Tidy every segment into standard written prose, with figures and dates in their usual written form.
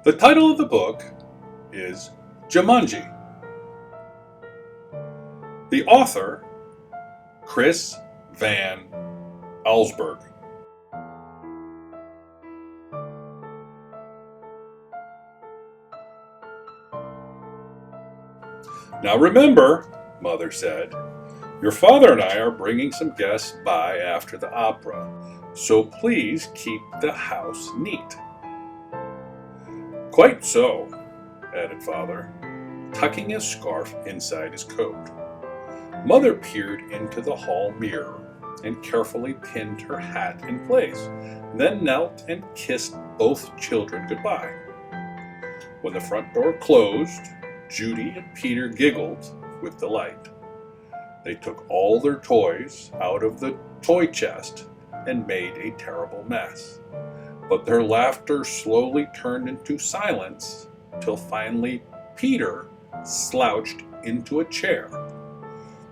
The title of the book is Jumanji. The author, Chris Van Allsburg. Now remember, Mother said, your father and I are bringing some guests by after the opera, so please keep the house neat. Quite so, added Father, tucking his scarf inside his coat. Mother peered into the hall mirror and carefully pinned her hat in place, then knelt and kissed both children goodbye. When the front door closed, Judy and Peter giggled with delight. They took all their toys out of the toy chest and made a terrible mess. But their laughter slowly turned into silence till finally Peter slouched into a chair.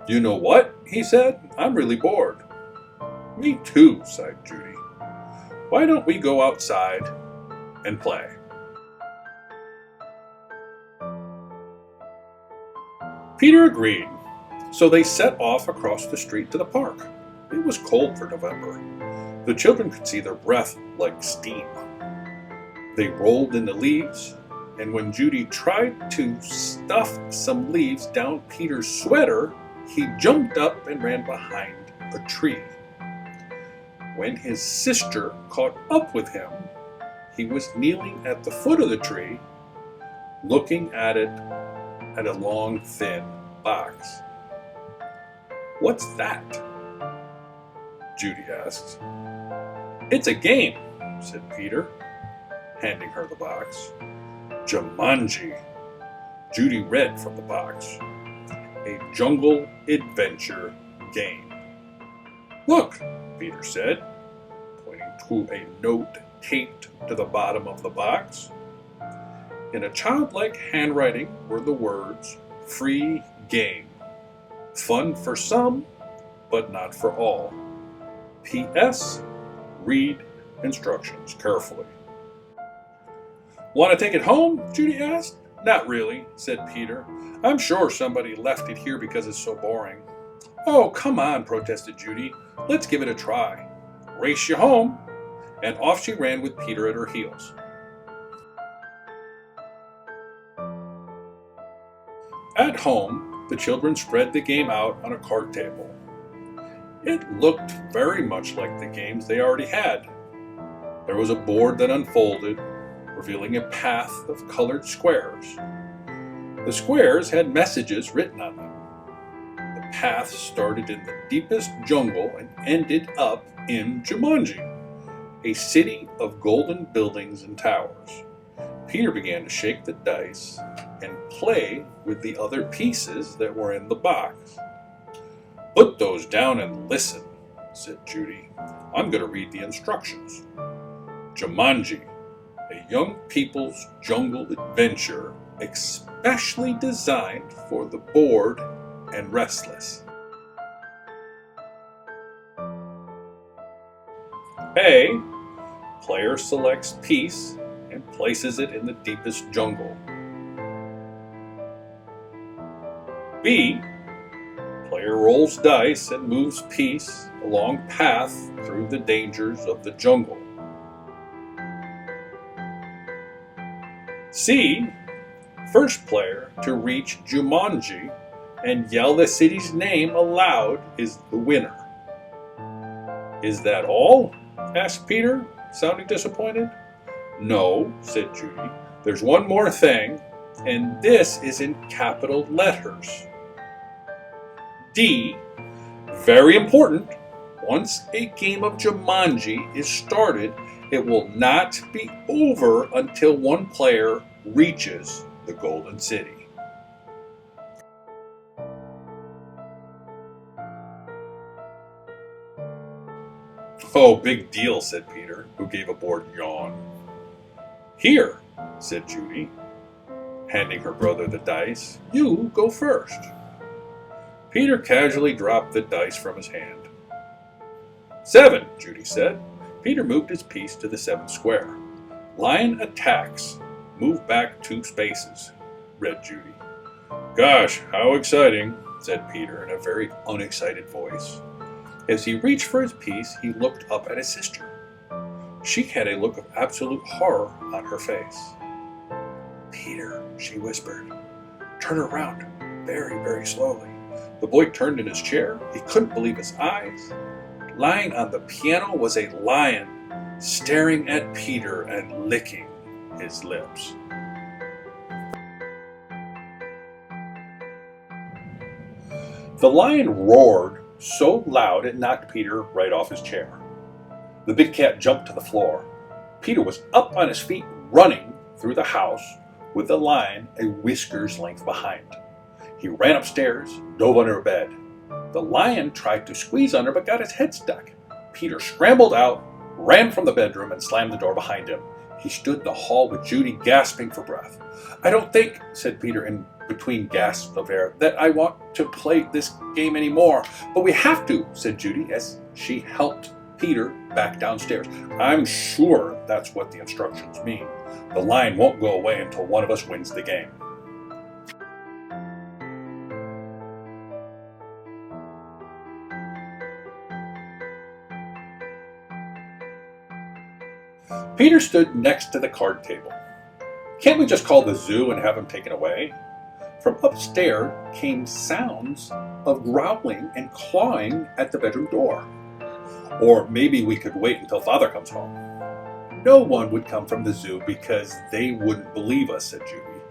You know what? He said. I'm really bored. Me too, sighed Judy. Why don't we go outside and play? Peter agreed, so they set off across the street to the park. It was cold for November. The children could see their breath like steam. They rolled in the leaves, and when Judy tried to stuff some leaves down Peter's sweater, he jumped up and ran behind a tree. When his sister caught up with him, he was kneeling at the foot of the tree, looking at it at a long, thin box. What's that? Judy asked. It's a game, said Peter, handing her the box. Jumanji, Judy read from the box. A jungle adventure game. Look, Peter said, pointing to a note taped to the bottom of the box. In a childlike handwriting were the words, free game. Fun for some, but not for all. P.S. Read instructions carefully. Want to take it home? Judy asked. Not really, said Peter. I'm sure somebody left it here because it's so boring. Oh, come on, protested Judy. Let's give it a try. Race you home. And off she ran with Peter at her heels. At home, the children spread the game out on a card table. It looked very much like the games they already had. There was a board that unfolded, revealing a path of colored squares. The squares had messages written on them. The path started in the deepest jungle and ended up in Jumanji, a city of golden buildings and towers. Peter began to shake the dice and play with the other pieces that were in the box. Put those down and listen, said Judy. I'm going to read the instructions. Jumanji, a young people's jungle adventure especially designed for the bored and restless. A. Player selects piece and places it in the deepest jungle. B. Player rolls dice and moves piece along path through the dangers of the jungle. C. First player to reach Jumanji and yell the city's name aloud is the winner. Is that all? Asked Peter, sounding disappointed. No, said Judy. There's one more thing, and this is in capital letters. D. Very important. Once a game of Jumanji is started, it will not be over until one player reaches the Golden City. Oh, big deal, said Peter, who gave a bored yawn. Here, said Judy, handing her brother the dice. "You go first." Peter casually dropped the dice from his hand. "7, Judy said. Peter moved his piece to the 7th square. "Lion attacks. Move back 2 spaces, read Judy. "Gosh, how exciting," said Peter in a very unexcited voice. As he reached for his piece, he looked up at his sister. She had a look of absolute horror on her face. "Peter," she whispered, "turn around, very, very slowly." The boy turned in his chair. He couldn't believe his eyes. Lying on the piano was a lion, staring at Peter and licking his lips. The lion roared so loud it knocked Peter right off his chair. The big cat jumped to the floor. Peter was up on his feet, running through the house with the lion a whisker's length behind. He ran upstairs, dove under a bed. The lion tried to squeeze under but got his head stuck. Peter scrambled out, ran from the bedroom, and slammed the door behind him. He stood in the hall with Judy gasping for breath. "I don't think," said Peter in between gasps of air, "that I want to play this game anymore." "But we have to," said Judy as she helped Peter back downstairs. "I'm sure that's what the instructions mean. The lion won't go away until one of us wins the game." Peter stood next to the card table. "Can't we just call the zoo and have him taken away?" From upstairs came sounds of growling and clawing at the bedroom door. "Or maybe we could wait until Father comes home." "No one would come from the zoo because they wouldn't believe us," said Judy.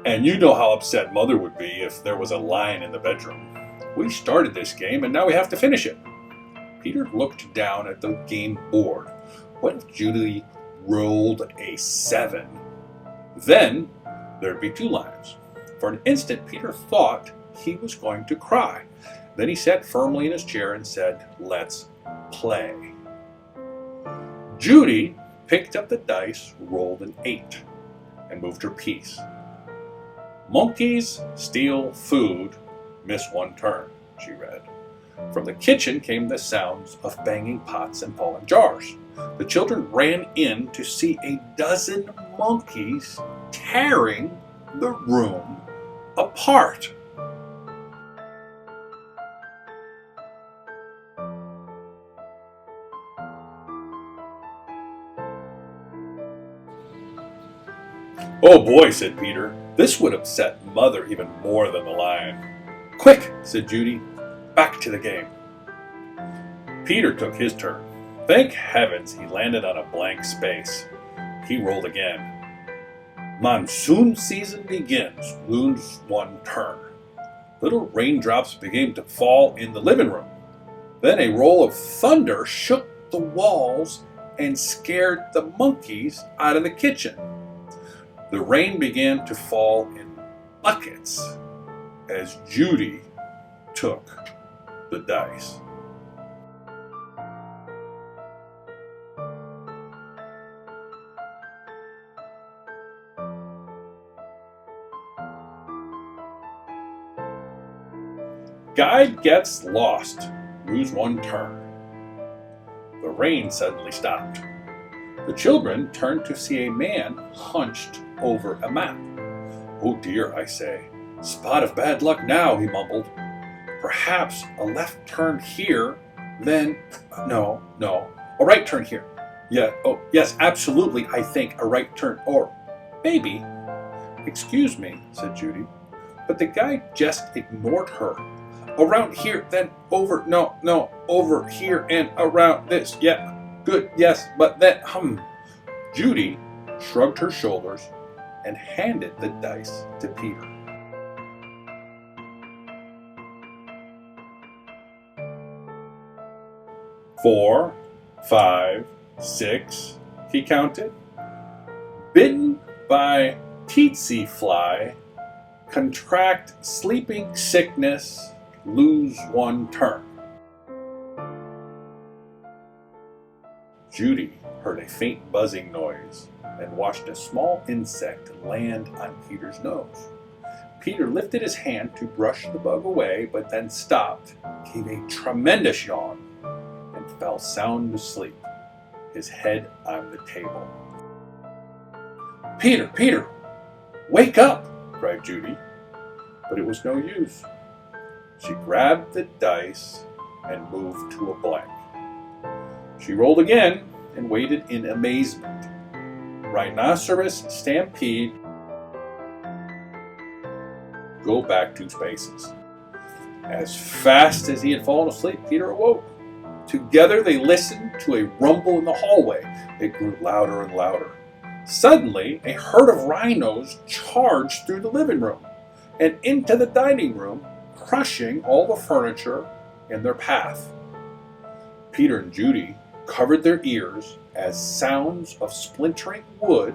"And you know how upset Mother would be if there was a lion in the bedroom. We started this game and now we have to finish it." Peter looked down at the game board. What if Judy rolled a 7? Then there'd be 2 lions. For an instant, Peter thought he was going to cry. Then he sat firmly in his chair and said, "Let's play." Judy picked up the dice, rolled an 8, and moved her piece. "Monkeys steal food, miss 1 turn," she read. From the kitchen came the sounds of banging pots and falling jars. The children ran in to see a dozen monkeys tearing the room apart. "Oh boy," said Peter. "This would upset Mother even more than the lion." "Quick," said Judy. "Back to the game." Peter took his turn. Thank heavens he landed on a blank space. He rolled again. "Monsoon season begins. Lose 1 turn." Little raindrops began to fall in the living room. Then a roll of thunder shook the walls and scared the monkeys out of the kitchen. The rain began to fall in buckets as Judy took the dice. Guide gets lost. Lose 1 turn. The rain suddenly stopped. The children turned to see a man hunched over a map. "Oh dear," I say. "Spot of bad luck now," he mumbled. "Perhaps a left turn here, then... No. A right turn here. Yeah, oh, yes, absolutely, I think a right turn, or maybe..." "Excuse me," said Judy, but the guide just ignored her. "Around here, then over, no, over here and around this, yeah, good, yes, but then, Judy shrugged her shoulders and handed the dice to Peter. "4, 5, 6, he counted. "Bitten by tsetse fly, contract sleeping sickness, lose 1 turn." Judy heard a faint buzzing noise. and watched a small insect land on Peter's nose. Peter lifted his hand to brush the bug away, but then stopped, gave a tremendous yawn, and fell sound asleep, his head on the table. "Peter, Peter, wake up!" cried Judy. But it was no use. She grabbed the dice and moved to a blank. She rolled again and waited in amazement. Rhinoceros stampede. Go back 2 spaces. As fast as he had fallen asleep, Peter awoke. Together they listened to a rumble in the hallway. It grew louder and louder. Suddenly, a herd of rhinos charged through the living room and into the dining room, crushing all the furniture in their path. Peter and Judy covered their ears as sounds of splintering wood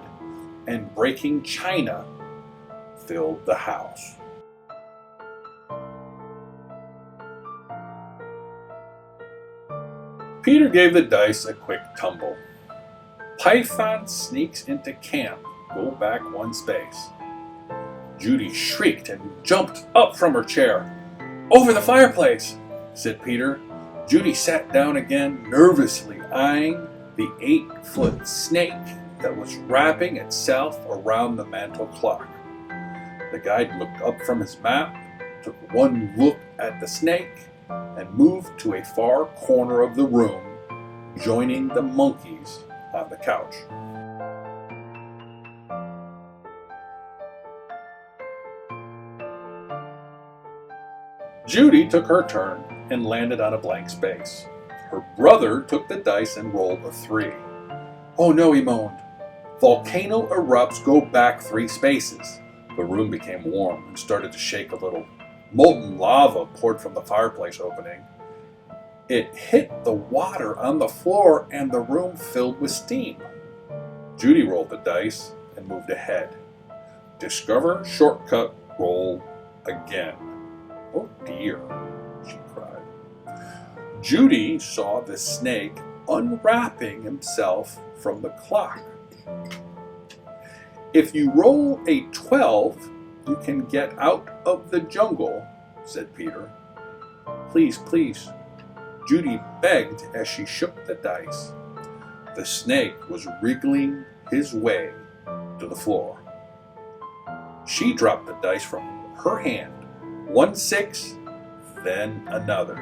and breaking china filled the house. Peter gave the dice a quick tumble. Python sneaks into camp. Go back 1 space. Judy shrieked and jumped up from her chair. "Over the fireplace," said Peter. Judy sat down again, nervously eyeing the 8-foot snake that was wrapping itself around the mantel clock. The guide looked up from his map, took one look at the snake, and moved to a far corner of the room, joining the monkeys on the couch. Judy took her turn and landed on a blank space. Her brother took the dice and rolled a 3. "Oh no," he moaned. "Volcano erupts, go back 3 spaces." The room became warm and started to shake a little. Molten lava poured from the fireplace opening. It hit the water on the floor and the room filled with steam. Judy rolled the dice and moved ahead. Discover shortcut, roll again. "Oh dear," she cried. Judy saw the snake unwrapping himself from the clock. "If you roll a 12, you can get out of the jungle," said Peter. "Please, please," Judy begged as she shook the dice. The snake was wriggling his way to the floor. She dropped the dice from her hand. 1 6, then another.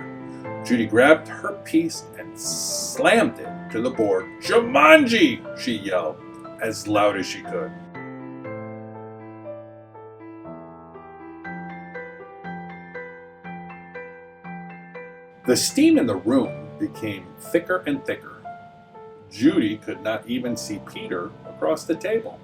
Judy grabbed her piece and slammed it to the board. "Jumanji!" she yelled as loud as she could. The steam in the room became thicker and thicker. Judy could not even see Peter across the table.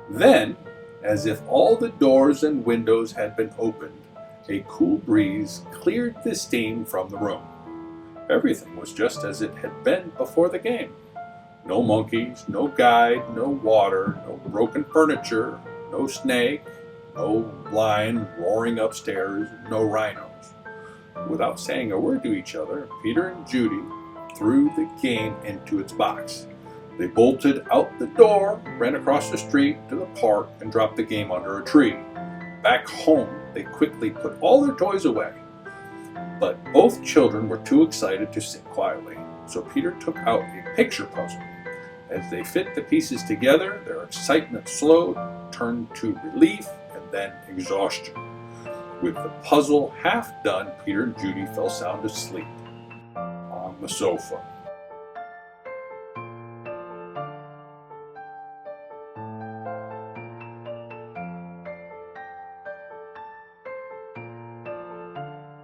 Then, as if all the doors and windows had been opened, a cool breeze cleared the steam from the room. Everything was just as it had been before the game. No monkeys, no guide, no water, no broken furniture, no snake, no lion roaring upstairs, no rhinos. Without saying a word to each other, Peter and Judy threw the game into its box. They bolted out the door, ran across the street to the park, and dropped the game under a tree. Back home, they quickly put all their toys away. But both children were too excited to sit quietly, so Peter took out a picture puzzle. As they fit the pieces together, their excitement slowed, turned to relief, and then exhaustion. With the puzzle half done, Peter and Judy fell sound asleep on the sofa.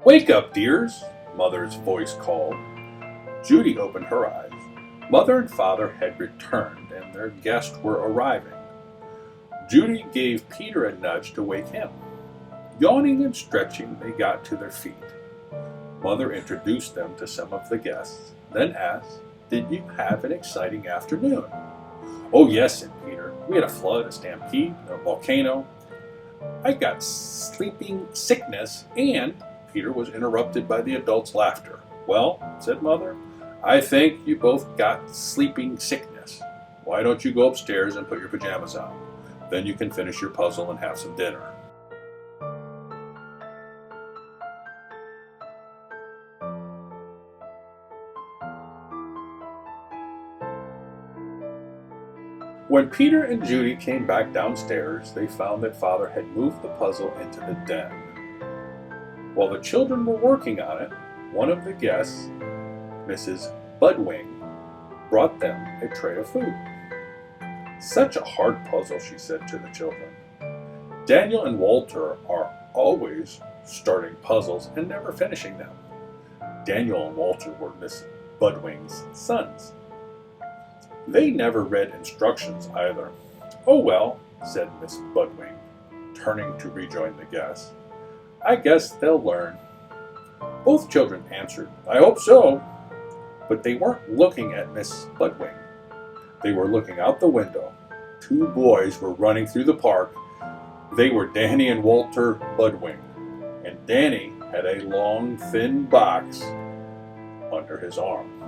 "Wake up, dears," Mother's voice called. Judy opened her eyes. Mother and Father had returned, and their guests were arriving. Judy gave Peter a nudge to wake him. Yawning and stretching, they got to their feet. Mother introduced them to some of the guests, then asked, "Did you have an exciting afternoon?" "Oh yes," said Peter. "We had a flood, a stampede, a volcano. I got sleeping sickness," and Peter was interrupted by the adults' laughter. "Well," said Mother, "I think you both got sleeping sickness." Why don't you go upstairs and put your pajamas on? Then you can finish your puzzle and have some dinner. When Peter and Judy came back downstairs, they found that Father had moved the puzzle into the den. While the children were working on it, one of the guests, Mrs. Budwing, brought them a tray of food. "Such a hard puzzle," she said to the children. "Daniel and Walter are always starting puzzles and never finishing them." Daniel and Walter were Miss Budwing's sons. They never read instructions either. "Oh well," said Miss Budwing, turning to rejoin the guests. "I guess they'll learn." Both children answered, "I hope so." But they weren't looking at Miss Budwing. They were looking out the window. Two boys were running through the park. They were Danny and Walter Budwing, and Danny had a long, thin box under his arm.